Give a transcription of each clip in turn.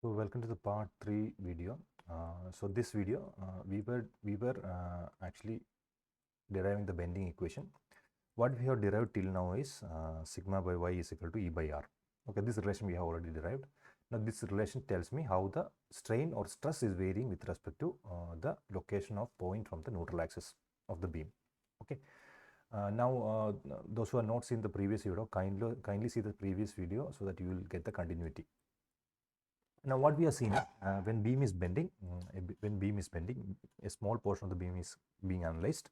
So welcome to the part 3 video. So this video we were actually deriving the bending equation. What we have derived till now is sigma by y is equal to E by R. Okay, this relation we have already derived. Now this relation tells me how the strain or stress is varying with respect to the location of point from the neutral axis of the beam. Okay. Now those who have not seen the previous video, kindly see the previous video so that you will get the continuity. Now what we are seeing when beam is bending, a small portion of the beam is being analyzed.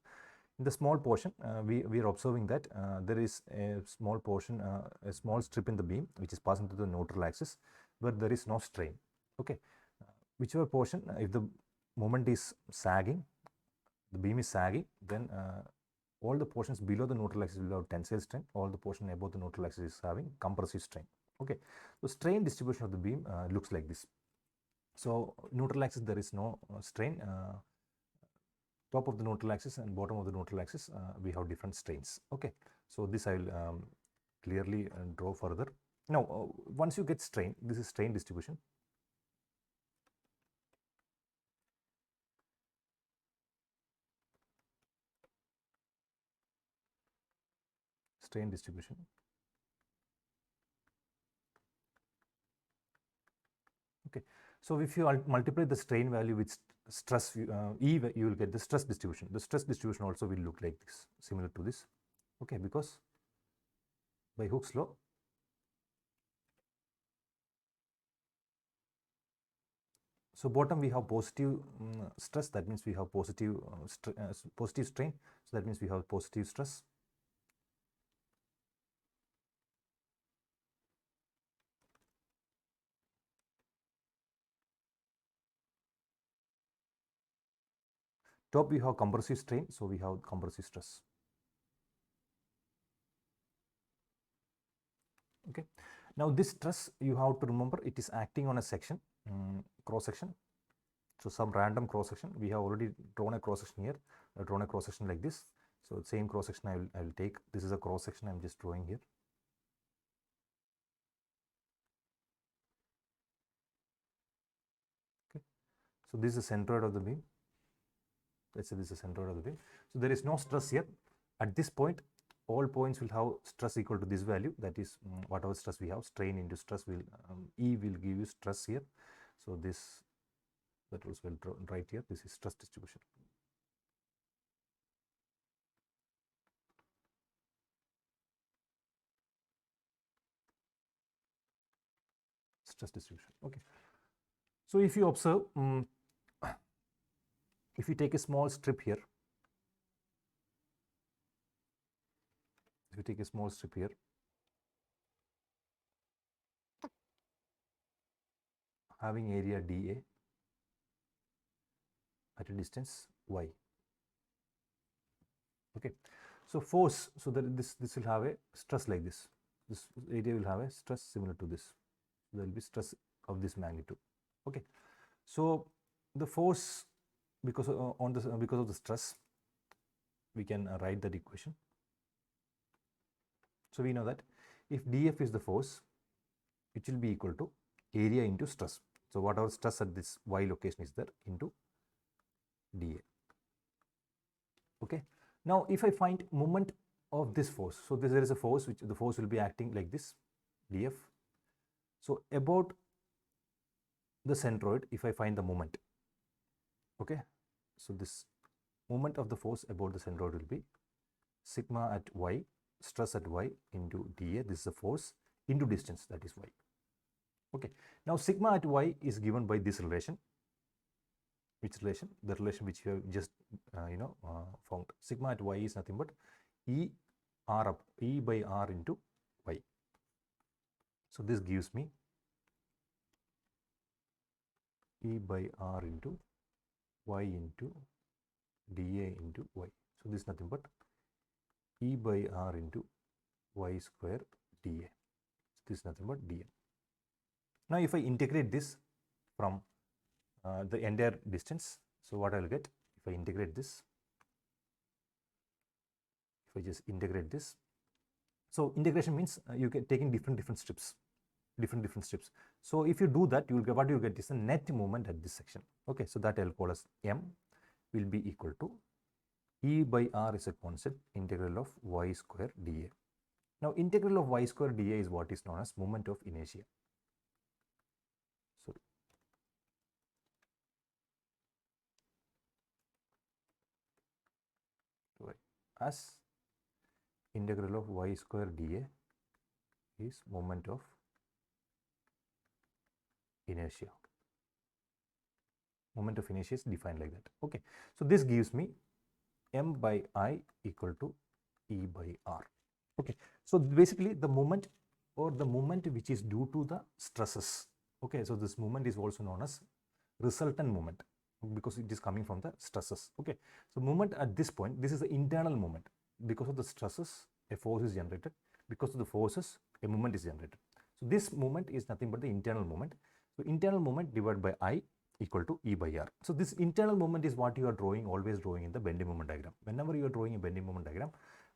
In the small portion, we are observing that there is a small portion, a small strip in the beam which is passing through the neutral axis where there is no strain. Okay, whichever portion, if the moment is sagging, the beam is sagging, then all the portions below the neutral axis will have tensile strain. All the portion above the neutral axis is having compressive strain. Okay, so strain distribution of the beam looks like this. So neutral axis there is no strain. Top of the neutral axis and bottom of the neutral axis we have different strains. Okay, so this I will clearly draw further. Now once you get strain, this is strain distribution. Strain distribution. Okay, so if you multiply the strain value with stress E, you will get the stress distribution. The stress distribution also will look like this, similar to this. Okay, because by Hooke's law, so bottom we have positive stress, that means we have positive positive strain, so that means we have positive stress. Top we have compressive strain, so we have compressive stress. Okay, now this stress you have to remember it is acting on a section, cross section. So some random cross section, we have already drawn a cross section here. I've drawn a cross section like this. So same cross section I will take. This is a cross section I'm just drawing here. Okay, so this is the centroid of the beam. Let's say this is the centroid of the beam. So there is no stress here. At this point, all points will have stress equal to this value. That is whatever stress we have, strain into stress will E will give you stress here. So this that was well drawn right here. This is stress distribution. Stress distribution. Okay. So if you observe, if you take a small strip here, if you take a small strip here, having area dA at a distance y. Okay, so force, so that this will have a stress like this. This area will have a stress similar to this. There will be stress of this magnitude. Okay, so the force because because of the stress, we can write that equation. So we know that if dF is the force, it will be equal to area into stress. So whatever stress at this y location is there into dA. Okay, now if I find moment of this force, so there is a force which the force will be acting like this dF. So about the centroid, if I find the moment, okay, so this moment of the force about the centroid will be sigma at y, stress at y into dA. This is the force into distance, that is y. Okay, now sigma at y is given by this relation. Which relation? The relation which you have just found. Sigma at y is nothing but E by R into y. So this gives me E by R into y into dA into y. So this is nothing but E by R into y square dA. This is nothing but dA. Now if I integrate this from the entire distance, so what I will get if I integrate this, if I just integrate this, so integration means you get taking different strips. different strips. So if you do that, you will get, what you get is the net moment at this section. Okay, so that I'll call as M will be equal to E by R is a constant, integral of y square dA. Now integral of y square dA is what is known as moment of inertia. So as integral of y square dA is moment of inertia. Moment of inertia is defined like that. Okay, so this gives me M by I equal to E by R. Okay, so basically the moment or the moment which is due to the stresses. Okay, so this moment is also known as resultant moment because it is coming from the stresses. Okay, so moment at this point, this is the internal moment. Because of the stresses, a force is generated. Because of the forces, a moment is generated. So this moment is nothing but the internal moment. So internal moment divided by I equal to E by R. So this internal moment is what you are drawing, always drawing in the bending moment diagram. Whenever you are drawing a bending moment diagram,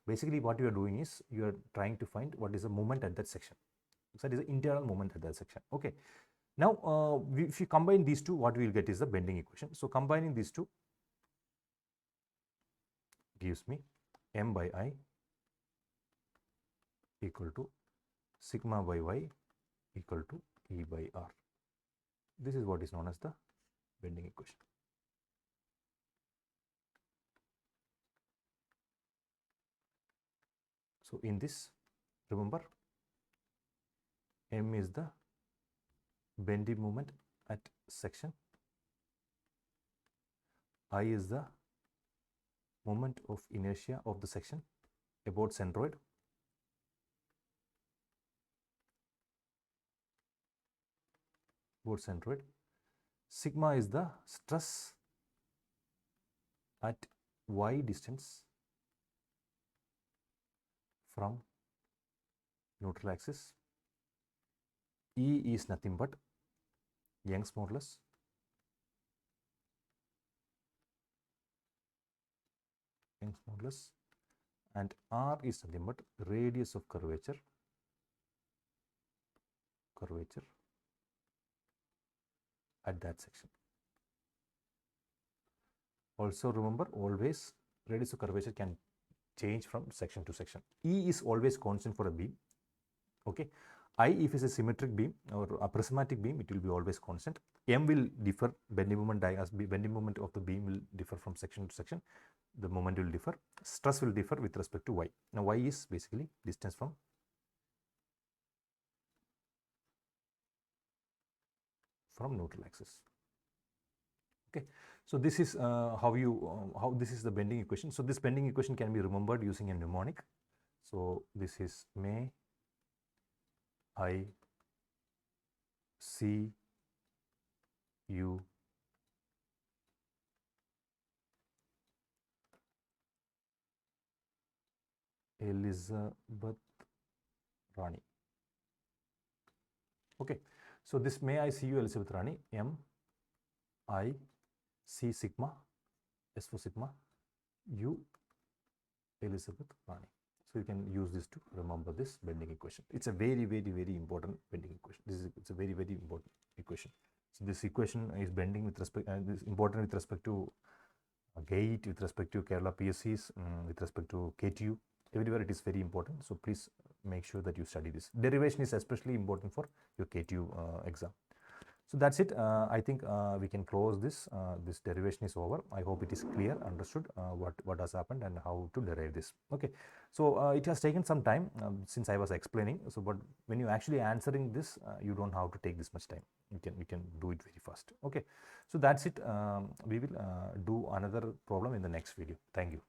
basically what you are doing is you are trying to find what is the moment at that section. So that is the internal moment at that section. Okay. Now, if you combine these two, what we will get is the bending equation. So combining these two gives me M by I equal to sigma by y equal to E by R. This is what is known as the bending equation. So in this, remember, M is the bending moment at section, I is the moment of inertia of the section about centroid, sigma is the stress at y distance from neutral axis, E is nothing but Young's modulus, and R is nothing but radius of curvature at that section. Also remember, always radius of curvature can change from section to section. E is always constant for a beam. Okay, I, if it's a symmetric beam or a prismatic beam, it will be always constant. M will differ, bending moment of the beam will differ from section to section. The moment will differ, stress will differ with respect to y. Now y is basically distance from neutral axis. Okay, so this is how this is the bending equation. So this bending equation can be remembered using a mnemonic. So this is may I C U Elizabeth Rani. Okay, so this may I see you Elizabeth Rani, M I C sigma, S for sigma, U Elizabeth Rani. So you can use this to remember this bending equation. It's a very important bending equation. It's a very important equation. So this equation is bending with respect, is important with respect to GATE, with respect to Kerala PSCs, with respect to KTU. Everywhere it is very important. So please make sure that you study this. Derivation is especially important for your KTU exam. So that's it. I think we can close this. This derivation is over. I hope it is clear, understood what has happened and how to derive this. Okay. So it has taken some time since I was explaining. So, but when you actually answering this, you don't have to take this much time. We can do it very fast. Okay. So that's it. We will do another problem in the next video. Thank you.